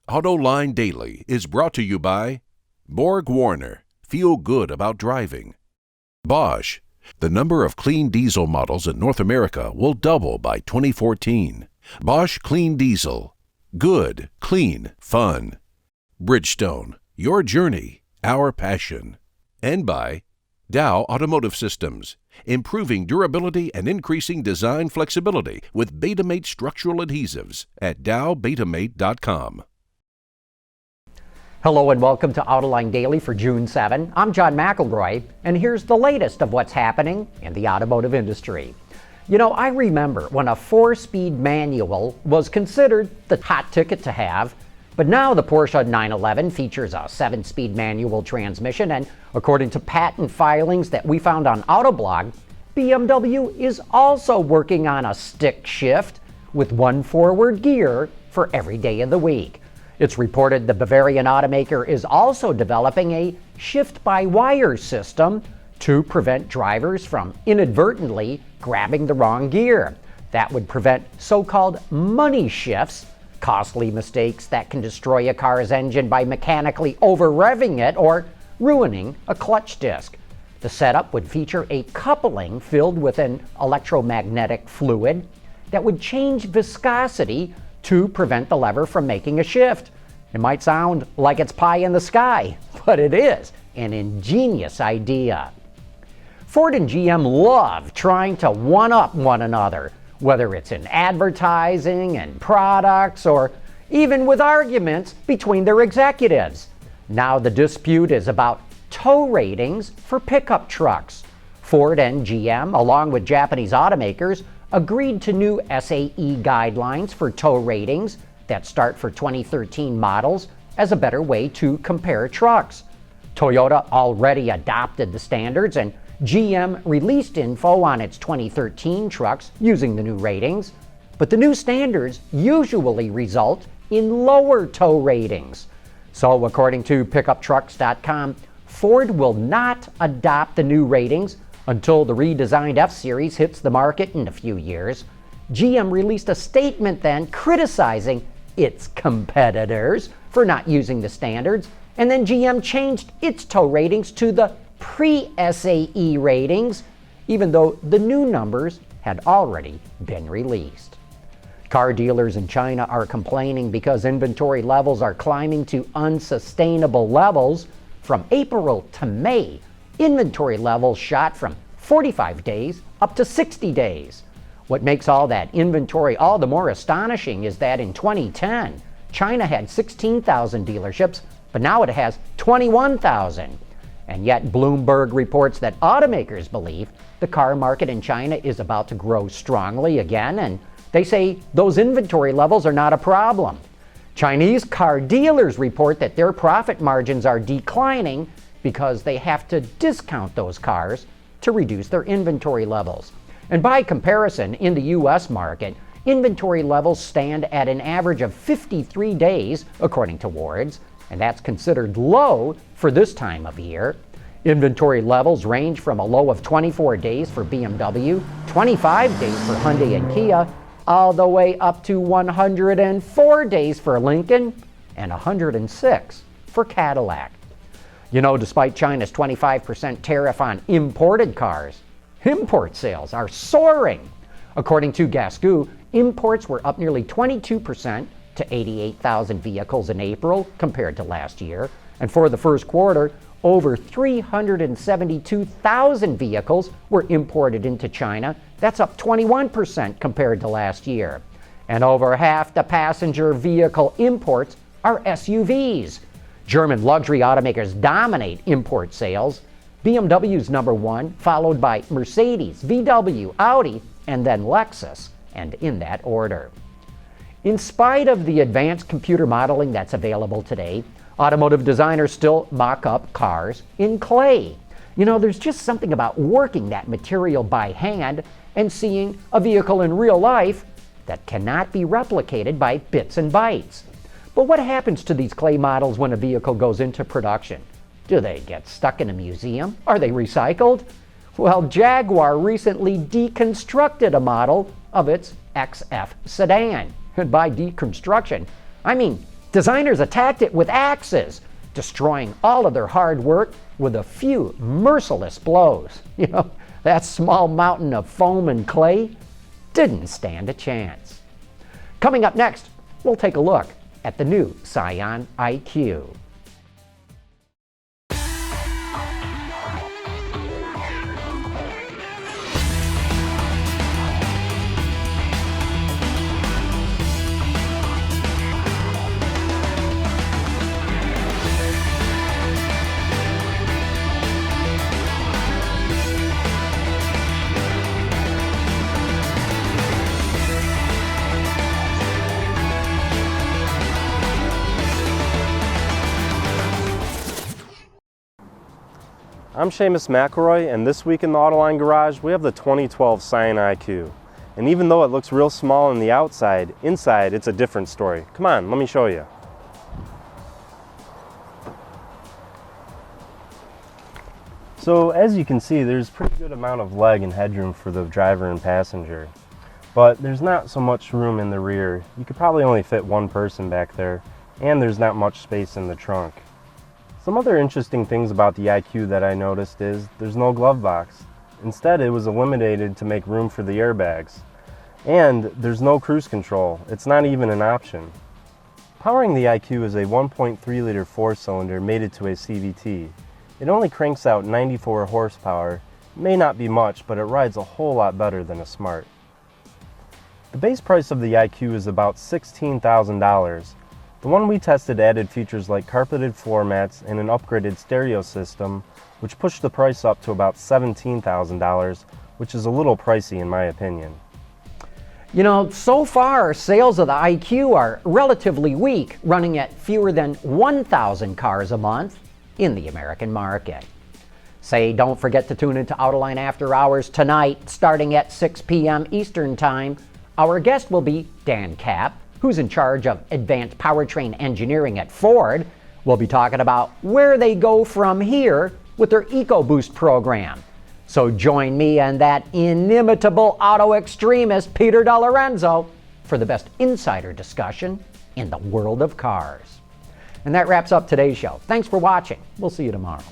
Autoline Daily is brought to you by Borg Warner, feel good about driving. Bosch, the number of clean diesel models in North America will double by 2014. Bosch Clean Diesel, good, clean, fun. Bridgestone, your journey, our passion. And by Dow Automotive Systems, improving durability and increasing design flexibility with Betamate structural adhesives at dowbetamate.com. Hello and welcome to Autoline Daily for June 7. I'm John McElroy, and here's the latest of what's happening in the automotive industry. You know, I remember when a 4-speed manual was considered the hot ticket to have, but now the Porsche 911 features a 7-speed manual transmission, and according to patent filings that we found on Autoblog, BMW is also working on a stick shift with one forward gear for every day of the week. It's reported the Bavarian automaker is also developing a shift-by-wire system to prevent drivers from inadvertently grabbing the wrong gear. That would prevent so-called money shifts, costly mistakes that can destroy a car's engine by mechanically over-revving it or ruining a clutch disc. The setup would feature a coupling filled with an electromagnetic fluid that would change viscosity to prevent the lever from making a shift. It might sound like it's pie in the sky, but it is an ingenious idea. Ford and GM love trying to one-up one another, whether it's in advertising and products or even with arguments between their executives. Now the dispute is about tow ratings for pickup trucks. Ford and GM, along with Japanese automakers, agreed to new SAE guidelines for tow ratings that start for 2013 models as a better way to compare trucks. Toyota already adopted the standards, and GM released info on its 2013 trucks using the new ratings, but the new standards usually result in lower tow ratings. So according to pickuptrucks.com, Ford will not adopt the new ratings until the redesigned F-Series hits the market in a few years. GM released a statement then criticizing its competitors for not using the standards, and then GM changed its tow ratings to the pre-SAE ratings, even though the new numbers had already been released. Car dealers in China are complaining because inventory levels are climbing to unsustainable levels. From April to May, inventory levels shot from 45 days up to 60 days. What makes all that inventory all the more astonishing is that in 2010, China had 16,000 dealerships, but now it has 21,000. And yet Bloomberg reports that automakers believe the car market in China is about to grow strongly again, and they say those inventory levels are not a problem. Chinese car dealers report that their profit margins are declining because they have to discount those cars to reduce their inventory levels. And by comparison, in the U.S. market, inventory levels stand at an average of 53 days, according to Wards, and that's considered low for this time of year. Inventory levels range from a low of 24 days for BMW, 25 days for Hyundai and Kia, all the way up to 104 days for Lincoln and 106 for Cadillac. You know, despite China's 25% tariff on imported cars, import sales are soaring. According to Gasgoo, imports were up nearly 22% to 88,000 vehicles in April compared to last year. And for the first quarter, over 372,000 vehicles were imported into China. That's up 21% compared to last year. And over half the passenger vehicle imports are SUVs. German luxury automakers dominate import sales. BMW's number one, followed by Mercedes, VW, Audi, and then Lexus, and in that order. In spite of the advanced computer modeling that's available today, automotive designers still mock up cars in clay. You know, there's just something about working that material by hand and seeing a vehicle in real life that cannot be replicated by bits and bytes. But what happens to these clay models when a vehicle goes into production? Do they get stuck in a museum? Are they recycled? Well, Jaguar recently deconstructed a model of its XF sedan. And by deconstruction, I mean Designers attacked it with axes, destroying all of their hard work with a few merciless blows. You know, that small mountain of foam and clay didn't stand a chance. Coming up next, we'll take a look at the new Scion IQ. I'm Seamus McElroy, and this week in the Autoline garage we have the 2012 Scion IQ. And even though it looks real small on the outside, inside it's a different story. Come on, let me show you. So as you can see, there's a pretty good amount of leg and headroom for the driver and passenger. But there's not so much room in the rear. You could probably only fit one person back there, and there's not much space in the trunk. Some other interesting things about the IQ that I noticed is there's no glove box. Instead, it was eliminated to make room for the airbags. And there's no cruise control. It's not even an option. Powering the IQ is a 1.3-liter four-cylinder mated to a CVT. It only cranks out 94 horsepower. It may not be much, but it rides a whole lot better than a Smart. The base price of the IQ is about $16,000. The one we tested added features like carpeted floor mats and an upgraded stereo system, which pushed the price up to about $17,000, which is a little pricey in my opinion. You know, so far sales of the IQ are relatively weak, running at fewer than 1,000 cars a month in the American market. Say, don't forget to tune into Autoline After Hours tonight, starting at 6 p.m. Eastern Time. Our guest will be Dan Kapp, who's in charge of advanced powertrain engineering at Ford. We'll be talking about where they go from here with their EcoBoost program. So join me and that inimitable auto extremist, Peter DeLorenzo, for the best insider discussion in the world of cars. And that wraps up today's show. Thanks for watching. We'll see you tomorrow.